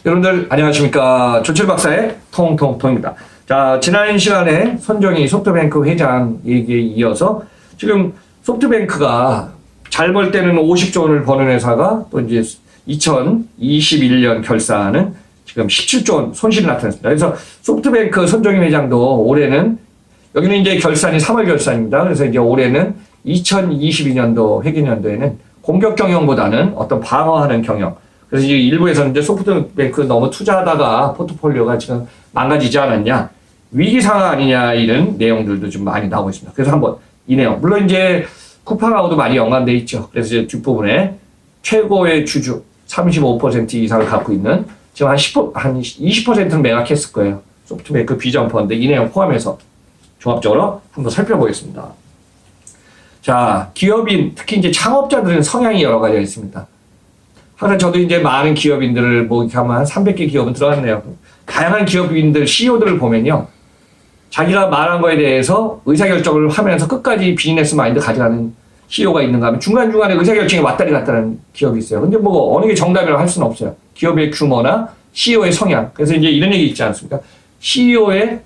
여러분들 안녕하십니까. 조철 박사의 통통통입니다. 자, 지난 시간에 손정희 소프트뱅크 회장 얘기에 이어서 지금 소프트뱅크가 잘 벌 때는 50조 원을 버는 회사가 또 이제 2021년 결산은 지금 17조 원 손실이 나타났습니다. 그래서 소프트뱅크 손정희 회장도 올해는 여기는 이제 결산이 3월 결산입니다. 그래서 이제 올해는 2022년도 회계연도에는 공격 경영보다는 어떤 방어하는 경영. 그래서 이제 일부에서는 이제 소프트뱅크 너무 투자하다가 포트폴리오가 지금 망가지지 않았냐, 위기 상황 아니냐, 이런 내용들도 좀 많이 나오고 있습니다. 그래서 한번 이 내용, 물론 이제 쿠팡하고도 많이 연관돼 있죠. 그래서 이제 뒷부분에 최고의 주주 35% 이상을 갖고 있는 지금 한 20%는 매각했을 거예요. 소프트뱅크 비전 펀드 이 내용 포함해서 종합적으로 한번 살펴보겠습니다. 자, 기업인, 특히 이제 창업자들은 성향이 여러 가지가 있습니다. 항상 저도 이제 많은 기업인들을 뭐 이렇게 하면 한 300개 기업은 들어갔네요. 다양한 기업인들, CEO들을 보면요, 자기가 말한 거에 대해서 의사결정을 하면서 끝까지 비즈니스 마인드 가져가는 CEO가 있는가 하면 중간중간에 의사결정이 왔다리 갔다는 기업이 있어요. 근데 뭐 어느 게 정답이라고 할 수는 없어요. 기업의 규모나 CEO의 성향. 그래서 이제 이런 얘기 있지 않습니까? CEO의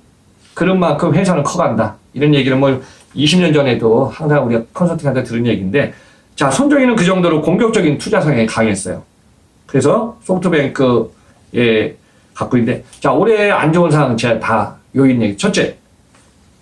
그런 만큼 회사는 커간다. 이런 얘기를 뭐 20년 전에도 항상 우리가 컨설팅한테 들은 얘기인데, 자, 손정희는 그 정도로 공격적인 투자 성향이 강했어요. 그래서 소프트뱅크에 갖고 있는데, 자, 올해 안 좋은 상황 제가 다 요인 얘기. 첫째,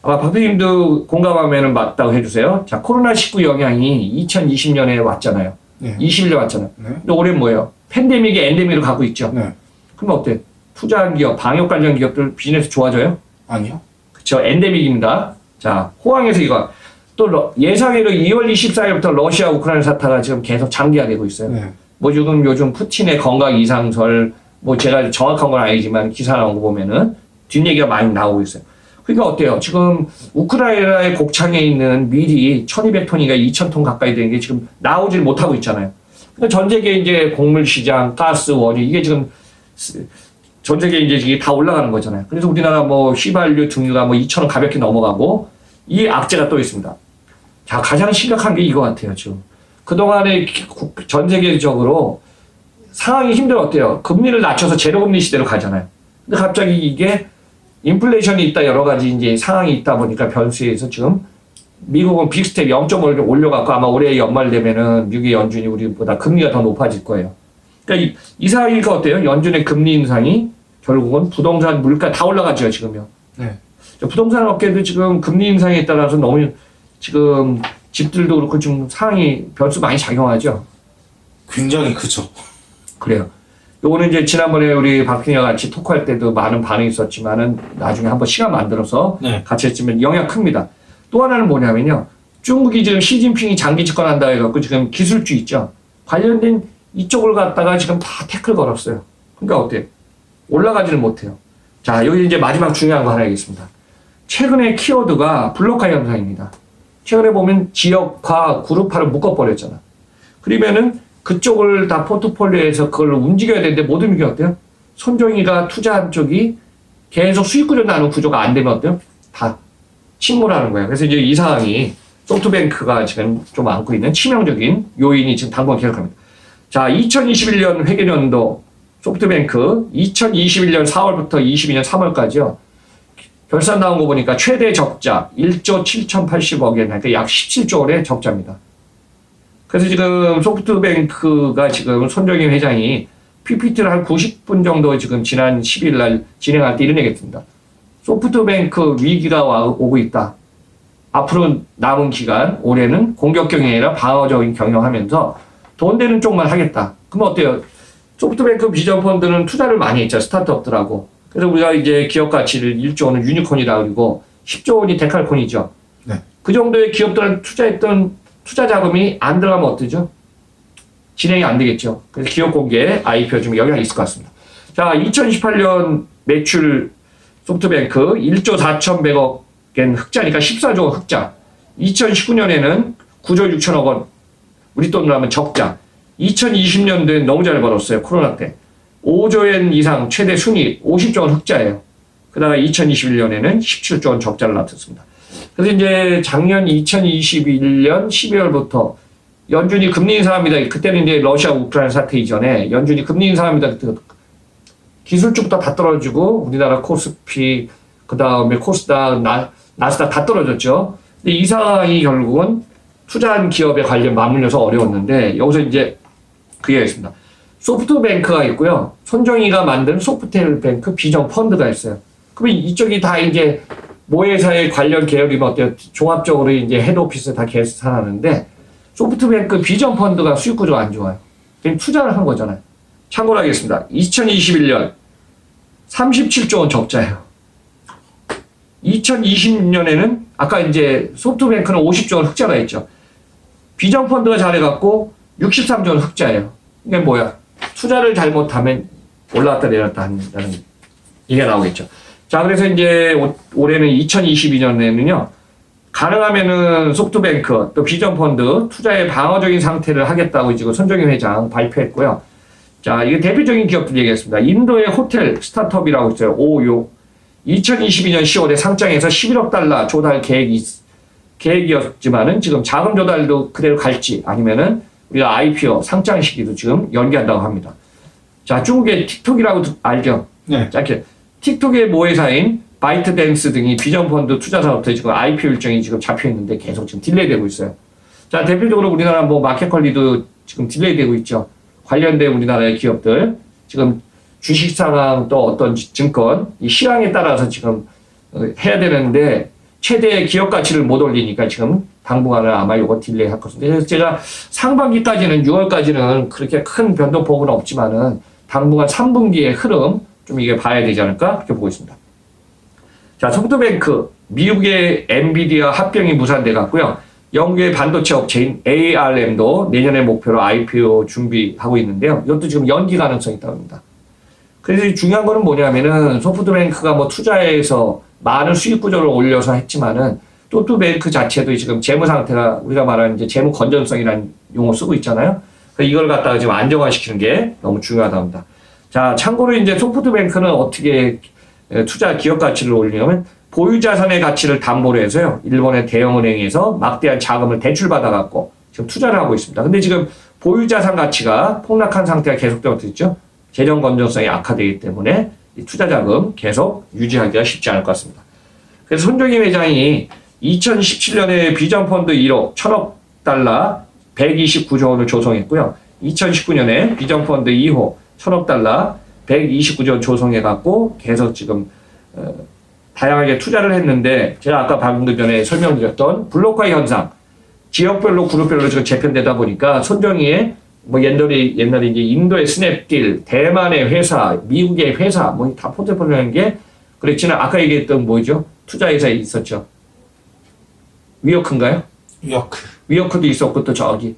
아마 박 PD님도 공감하면 맞다고 해주세요. 자, 코로나19 영향이 2020년에 왔잖아요. 네. 21년 왔잖아요. 네. 근데 올해는 뭐예요? 팬데믹의 엔데믹을 갖고 있죠. 네. 그럼 어때? 투자한 기업, 방역 관련 기업들 비즈니스 좋아져요? 아니요. 그쵸. 엔데믹입니다. 자, 호황에서 이거. 또 예상외로 2월 24일부터 러시아 우크라이나 사태가 지금 계속 장기화되고 있어요. 네. 뭐 지금 요즘 푸틴의 건강 이상설, 뭐 제가 정확한 건 아니지만 기사 나온 거 보면은 뒷얘기가 많이 나오고 있어요. 그러니까 어때요? 지금 우크라이나의 곡창에 있는 밀이 1200톤이가 2000톤 가까이 되는 게 지금 나오질 못하고 있잖아요. 그러니까 전 세계 이제 곡물 시장, 가스, 원유, 이게 지금 전 세계 이제 이게 다 올라가는 거잖아요. 그래서 우리나라 뭐 휘발유 등유가 뭐 2,000원 가볍게 넘어가고 이 악재가 또 있습니다. 자, 가장 심각한 게 이거 같아요, 지금. 그동안에 전 세계적으로 상황이 힘들었대요. 금리를 낮춰서 제로금리 시대로 가잖아요. 근데 갑자기 이게 인플레이션이 있다, 여러 가지 이제 상황이 있다 보니까 변수에 서 지금 미국은 빅스텝 0.5를 올려갖고 아마 올해 연말 되면은 미국의 연준이 우리보다 금리가 더 높아질 거예요. 그러니까 이 상황이니까 어때요? 연준의 금리 인상이 결국은 부동산, 물가 다 올라가죠, 지금요. 네. 부동산 업계도 지금 금리 인상에 따라서 너무 지금 집들도 그렇고 좀 상황이 변수 많이 작용하죠. 굉장히 크죠. 그래요. 요거는 이제 지난번에 우리 박근혜와 같이 토크할 때도 많은 반응이 있었지만은 나중에 한번 시간 만들어서 네. 같이 했지만 영향 큽니다. 또 하나는 뭐냐면요. 중국이 지금 시진핑이 장기 집권한다 해갖고 지금 기술주 있죠. 관련된 이쪽을 갖다가 지금 다 태클 걸었어요. 그러니까 어때요? 올라가지를 못해요. 자, 여기 이제 마지막 중요한 거 하나 있겠습니다. 최근에 키워드가 블록화 현상입니다. 최근에 보면 지역화, 그룹화를 묶어버렸잖아. 그러면은 그쪽을 다 포트폴리오에서 그걸 움직여야 되는데 못 움직여. 어때요? 손정희가 투자한 쪽이 계속 수익 구조 나는 구조가 안 되면 어때요? 다 침몰하는 거예요. 그래서 이제 이 상황이 소프트뱅크가 지금 좀 안고 있는 치명적인 요인이 지금 당분 계속합니다. 자, 2021년 회계연도 소프트뱅크 2021년 4월부터 22년 3월까지요. 결산 나온 거 보니까 최대 적자 1조 7,080억 엔, 그러니까 약 17조 원의 적자입니다. 그래서 지금 소프트뱅크가 지금 손정희 회장이 PPT를 한 90분 정도 지금 지난 10일 날 진행할 때 이런 얘기 했습니다. 소프트뱅크 위기가 오고 있다. 앞으로 남은 기간, 올해는 공격 경영이 아니라 방어적인 경영하면서 돈 되는 쪽만 하겠다. 그럼 어때요? 소프트뱅크 비전 펀드는 투자를 많이 했죠. 스타트업들하고. 그래서 우리가 이제 기업 가치를 1조 원은 유니콘이라 그러고 10조 원이 데칼콘이죠. 네. 그 정도의 기업들한테 투자했던 투자 자금이 안 들어가면 어떠죠? 진행이 안 되겠죠. 그래서 기업 공개 IPO 좀 영향이 있을 것 같습니다. 자, 2018년 매출 소프트뱅크 1조 4,100억 엔 흑자니까 14조 원 흑자. 2019년에는 9조 6천억 원. 우리 돈으로 하면 적자. 2020년도엔 너무 잘 벌었어요. 코로나 때. 5조엔 이상 최대 순이익 50조 원 흑자예요. 그다가 2021년에는 17조 원 적자를 나타냈습니다. 그래서 이제 작년 2021년 12월부터 연준이 금리 인상합니다. 그때는 이제 러시아 우크라이나 사태 이전에 연준이 금리 인상합니다. 기술 쪽부터 다 떨어지고 우리나라 코스피 그다음에 코스닥 나스닥 다 떨어졌죠. 근데 이 상황이 결국은 투자한 기업에 관련 맞물려서 어려웠는데 여기서 이제 그 얘기가 있습니다. 소프트뱅크가 있고요. 손정희가 만든 소프트뱅크 비전 펀드가 있어요. 그러면 이쪽이 다 이제 모회사의 관련 계열이면 어때요? 종합적으로 이제 헤드오피스 다 계산하는데 소프트뱅크 비전 펀드가 수익 구조가 안 좋아요. 그럼 투자를 한 거잖아요. 참고로 하겠습니다. 2021년 37조 원 적자예요. 2020년에는 아까 이제 소프트뱅크는 50조 원 흑자가 있죠. 비전 펀드가 잘해갖고 63조 원 흑자예요. 이게 뭐야? 투자를 잘못하면 올라왔다 내렸다 한다는 얘기가 나오겠죠. 자, 그래서 이제 올해는 2022년에는요, 가능하면은 소프트뱅크 또 비전 펀드 투자의 방어적인 상태를 하겠다고 지금 손정희 회장 발표했고요. 자, 이게 대표적인 기업들 얘기했습니다. 인도의 호텔 스타트업이라고 있어요. 오요. 2022년 10월에 상장해서 11억 달러 조달 계획이었지만은 지금 자금 조달도 그대로 갈지 아니면은 우리가 IPO 상장 시기도 지금 연기한다고 합니다. 자, 중국의 틱톡이라고 알죠? 네. 자, 이렇게 틱톡의 모회사인 바이트댄스 등이 비전 펀드 투자 사업부터 지금 IPO 일정이 지금 잡혀 있는데 계속 지금 딜레이되고 있어요. 자, 대표적으로 우리나라 뭐 마켓컬리도 지금 딜레이되고 있죠. 관련된 우리나라의 기업들 지금 주식 상황 또 어떤 증권 이 시황에 따라서 지금 해야 되는데 최대 기업 가치를 못 올리니까 지금 당분간은 아마 이거 딜레이 할 것입니다. 그래서 제가 상반기까지는 6월까지는 그렇게 큰 변동폭은 없지만은 당분간 3분기의 흐름 좀 이게 봐야 되지 않을까 그렇게 보고 있습니다. 자, 소프트뱅크 미국의 엔비디아 합병이 무산돼 갔고요. 영국의 반도체 업체인 ARM도 내년의 목표로 IPO 준비하고 있는데요. 이것도 지금 연기 가능성이 있다고 합니다. 그래서 중요한 거는 뭐냐면은 소프트뱅크가 뭐 투자해서 많은 수익 구조를 올려서 했지만은 소프트뱅크 자체도 지금 재무 상태가 우리가 말하는 이제 재무 건전성이라는 용어 쓰고 있잖아요. 그래서 이걸 갖다가 지금 안정화시키는 게 너무 중요하다고 합니다. 자, 참고로 이제 소프트뱅크는 어떻게 투자 기업 가치를 올리냐면 보유 자산의 가치를 담보로 해서요. 일본의 대형은행에서 막대한 자금을 대출받아 갖고 지금 투자를 하고 있습니다. 근데 지금 보유 자산 가치가 폭락한 상태가 계속되고 있죠. 재정 건전성이 악화되기 때문에 이 투자 자금 계속 유지하기가 쉽지 않을 것 같습니다. 그래서 손정희 회장이 2017년에 비전 펀드 1호 1,000억 달러 129조 원을 조성했고요. 2019년에 비전 펀드 2호 1,000억 달러 129조 원 조성해갖고 계속 지금 다양하게 투자를 했는데 제가 아까 방금 전에 설명드렸던 블록화 현상 지역별로 그룹별로 지금 재편되다 보니까 손정희의 뭐 옛날에 이제 인도의 스냅딜, 대만의 회사, 미국의 회사 뭐 다 포트폴리오라는 게 그렇지는 아까 얘기했던 뭐죠? 투자회사에 있었죠. 위어크인가요? 위어크. 위어크도 있었고 또 저기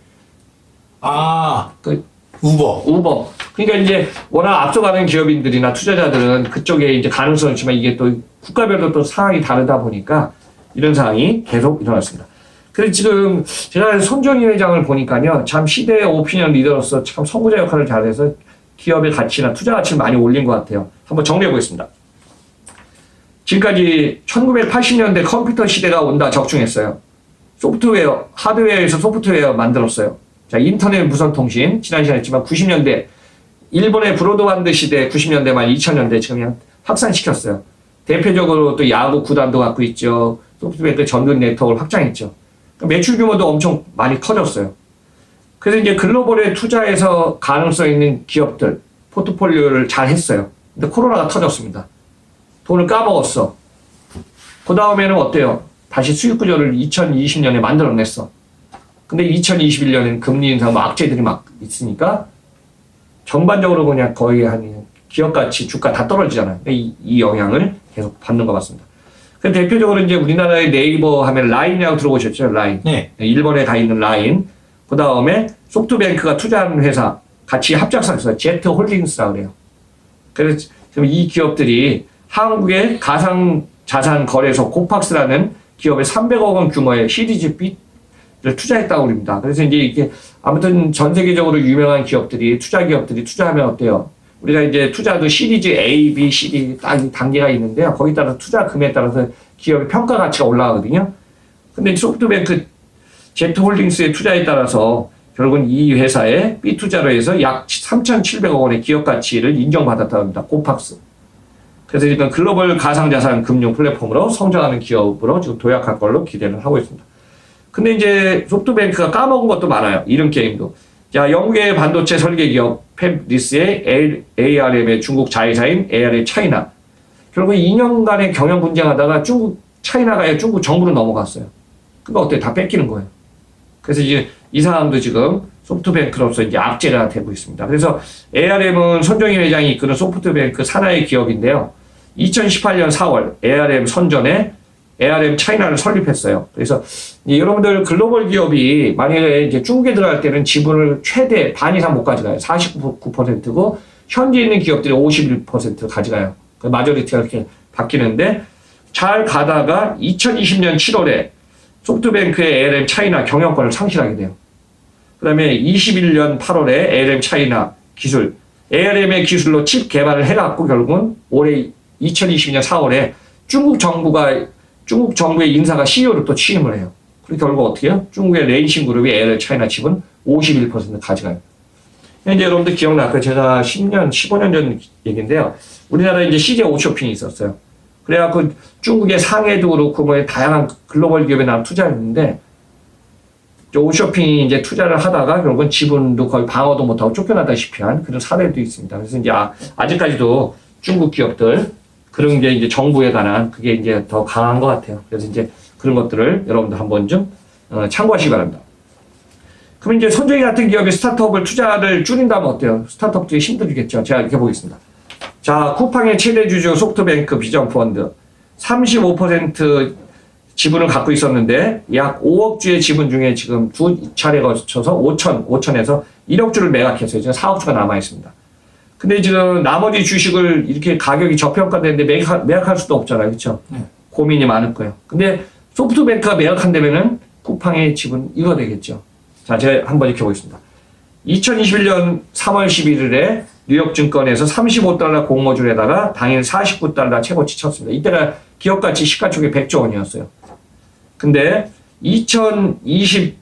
우버. 그러니까 이제 워낙 앞서가는 기업인들이나 투자자들은 그쪽에 이제 가능성이 있지만 이게 또 국가별로 또 상황이 다르다 보니까 이런 상황이 계속 일어났습니다. 그래서 지금 제가 손정희 회장을 보니까요, 참 시대의 오피니언 리더로서 참 선구자 역할을 잘해서 기업의 가치나 투자 가치를 많이 올린 것 같아요. 한번 정리해 보겠습니다. 지금까지 1980년대 컴퓨터 시대가 온다 적중했어요. 소프트웨어, 하드웨어에서 소프트웨어 만들었어요. 자, 인터넷 무선 통신, 지난 시간에 했지만 90년대, 일본의 브로드밴드 시대 90년대 말 2000년대 지금 그냥 확산시켰어요. 대표적으로 또 야구 구단도 갖고 있죠. 소프트뱅크 전국 네트워크를 확장했죠. 매출 규모도 엄청 많이 커졌어요. 그래서 이제 글로벌에 투자해서 가능성 있는 기업들, 포트폴리오를 잘 했어요. 근데 코로나가 터졌습니다. 돈을 까먹었어. 그 다음에는 어때요? 다시 수익 구조를 2020년에 만들어냈어. 근데 2021년에는 금리 인상, 뭐 악재들이 막 있으니까 전반적으로 그냥 거의 한 기업 가치, 주가 다 떨어지잖아요. 이 영향을 계속 받는 것 같습니다. 그 대표적으로 이제 우리나라의 네이버 하면 라인이라고 들어보셨죠? 라인. 네. 일본에 가 있는 라인. 그 다음에 소프트뱅크가 투자하는 회사 같이 합작사에서 제트 홀딩스라고 그래요. 그래서 지금 이 기업들이 한국의 가상자산 거래소 코팍스라는 기업에 300억 원 규모의 시리즈 B를 투자했다고 합니다. 그래서 이제 이게 아무튼 전 세계적으로 유명한 기업들이 투자 기업들이 투자하면 어때요? 우리가 이제 투자도 시리즈 A, B, C, D 딱 단계가 있는데요. 거기에 따라서 투자 금액에 따라서 기업의 평가 가치가 올라가거든요. 근데 소프트뱅크 제트홀딩스의 투자에 따라서 결국은 이 회사에 B투자로 해서 약 3,700억 원의 기업 가치를 인정받았다고 합니다. 코팍스. 그래서 지금 글로벌 가상자산 금융 플랫폼으로 성장하는 기업으로 지금 도약할 걸로 기대를 하고 있습니다. 근데 이제 소프트뱅크가 까먹은 것도 많아요. 이런 게임도. 자, 영국의 반도체 설계 기업 팹리스의 ARM의 중국 자회사인 ARM 차이나. 결국 2년간의 경영 분쟁하다가 차이나가 아니라 중국 정부로 넘어갔어요. 그러니까 어때요? 다 뺏기는 거예요. 그래서 이제 이 사람도 지금 소프트뱅크로서 이제 악재가 되고 있습니다. 그래서 ARM은 손정희 회장이 이끄는 소프트뱅크 산하의 기업인데요. 2018년 4월 ARM 선전에 ARM 차이나를 설립했어요. 그래서 여러분들 글로벌 기업이 만약에 이제 중국에 들어갈 때는 지분을 최대 반 이상 못 가져가요. 49%고 현재 있는 기업들이 51%를 가져가요. 마조리티가 이렇게 바뀌는데 잘 가다가 2020년 7월에 소프트뱅크의 ARM 차이나 경영권을 상실하게 돼요. 그 다음에 21년 8월에 ARM 차이나 기술, ARM의 기술로 칩 개발을 해갖고 결국은 올해 2022년 4월에 중국 정부의 인사가 CEO로 또 취임을 해요. 그리고 결국 어떻게 해요? 중국의 레이싱 그룹이 ARM 차이나 칩은 51% 가져가요. 현재 여러분들 기억날 거예요. 제가 10년, 15년 전 얘기인데요. 우리나라에 이제 CJ 오쇼핑이 있었어요. 그래갖고 중국의 상해도 그렇고 뭐 다양한 글로벌 기업에 나와 투자했는데 오쇼핑이 이제 투자를 하다가 결국은 지분도 거의 방어도 못하고 쫓겨나다시피 한 그런 사례도 있습니다. 그래서 이제 아직까지도 중국 기업들 그런 게 이제 정부에 관한 그게 이제 더 강한 것 같아요. 그래서 이제 그런 것들을 여러분들 한번 좀 참고하시기 바랍니다. 그럼 이제 손정희 같은 기업이 스타트업을 투자를 줄인다면 어때요? 스타트업들이 힘들겠죠. 제가 이렇게 보겠습니다. 자, 쿠팡의 최대 주주 소프트뱅크 비전펀드 35% 지분을 갖고 있었는데 약 5억 주의 지분 중에 지금 두 차례 거쳐서 5천에서 1억 주를 매각했어요. 지금 4억 주가 남아 있습니다. 근데 지금 나머지 주식을 이렇게 가격이 저평가되는데 매각할 수도 없잖아요. 그렇죠? 고민이 많을 거예요. 근데 소프트뱅크가 매각한다면은 쿠팡의 지분 이거 되겠죠. 자, 제가 한번 이렇게 보겠습니다. 2021년 3월 11일에 뉴욕 증권에서 35달러 공모주에다가 당일 49달러 최고치 쳤습니다. 이때가 기업 가치 시가총액 100조 원이었어요. 근데 2021년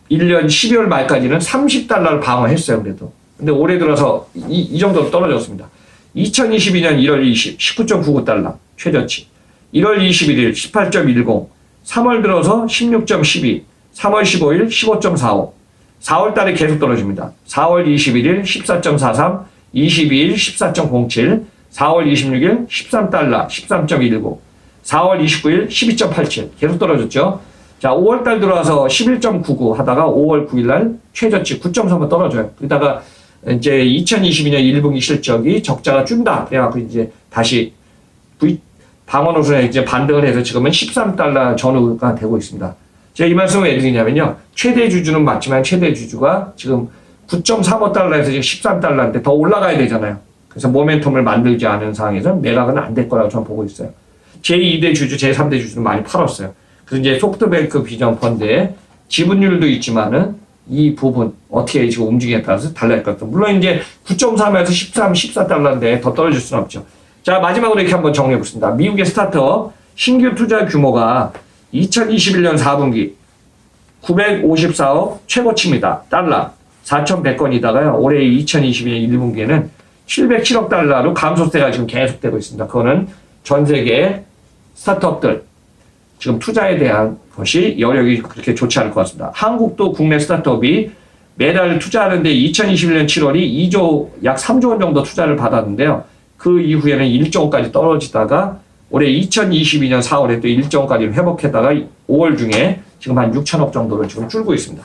12월 말까지는 30달러를 방어했어요. 그래도. 근데 올해 들어서 이 정도로 떨어졌습니다. 2022년 1월 20, 19.99달러 최저치. 1월 21일 18.10, 3월 들어서 16.12, 3월 15일 15.45, 4월 달에 계속 떨어집니다. 4월 21일 14.43, 22일 14.07, 4월 26일 13달러 13.19, 4월 29일 12.87 계속 떨어졌죠. 자, 5월 달 들어와서 11.99 하다가 5월 9일 날 최저치 9.3번 떨어져요. 그러다가 이제 2022년 1분기 실적이 적자가 준다. 그래갖고 이제 다시 방어노선에 이제 반등을 해서 지금은 13달러 전후가 되고 있습니다. 제가 이 말씀을 왜 드리냐면요. 최대 주주는 맞지만 최대 주주가 지금 9.35달러에서 지금 13달러인데 더 올라가야 되잖아요. 그래서 모멘텀을 만들지 않은 상황에서는 매각은 안 될 거라고 저는 보고 있어요. 제2대 주주, 제3대 주주는 많이 팔았어요. 그래서 이제 소프트뱅크 비전 펀드에 지분율도 있지만은 이 부분 어떻게 지금 움직임에 따라서 달라질 것 같아요. 물론 이제 9.3에서 13, 14달러인데 더 떨어질 수는 없죠. 자, 마지막으로 이렇게 한번 정리해 보겠습니다. 미국의 스타트업 신규 투자 규모가 2021년 4분기 954억 최고치입니다. 달러 4,100건이다가요. 올해 2022년 1분기에는 707억 달러로 감소세가 지금 계속되고 있습니다. 그거는 전 세계 스타트업들 지금 투자에 대한 것이 여력이 그렇게 좋지 않을 것 같습니다. 한국도 국내 스타트업이 매달 투자하는데 2021년 7월이 2조, 약 3조 원 정도 투자를 받았는데요. 그 이후에는 1조 원까지 떨어지다가 올해 2022년 4월에 또 1조 원까지 회복했다가 5월 중에 지금 한 6천억 정도로 지금 줄고 있습니다.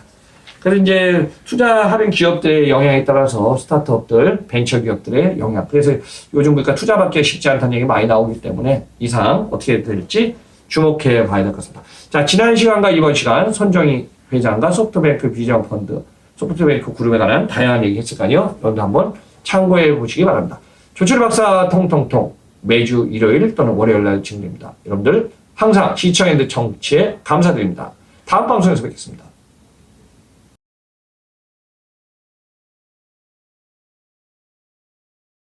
그래서 이제 투자하는 기업들의 영향에 따라서 스타트업들, 벤처 기업들의 영향. 그래서 요즘 보니까 투자받기가 쉽지 않다는 얘기 많이 나오기 때문에 이상 어떻게 될지 주목해 봐야 될 것 같습니다. 자, 지난 시간과 이번 시간 손정희 회장과 소프트뱅크 비전펀드, 소프트뱅크 그룹에 관한 다양한 얘기 했으니까요. 여러분도 한번 참고해 보시기 바랍니다. 조철 박사 통통통 매주 일요일 또는 월요일 날 진행됩니다. 여러분들 항상 시청해주신 청취에 감사드립니다. 다음 방송에서 뵙겠습니다.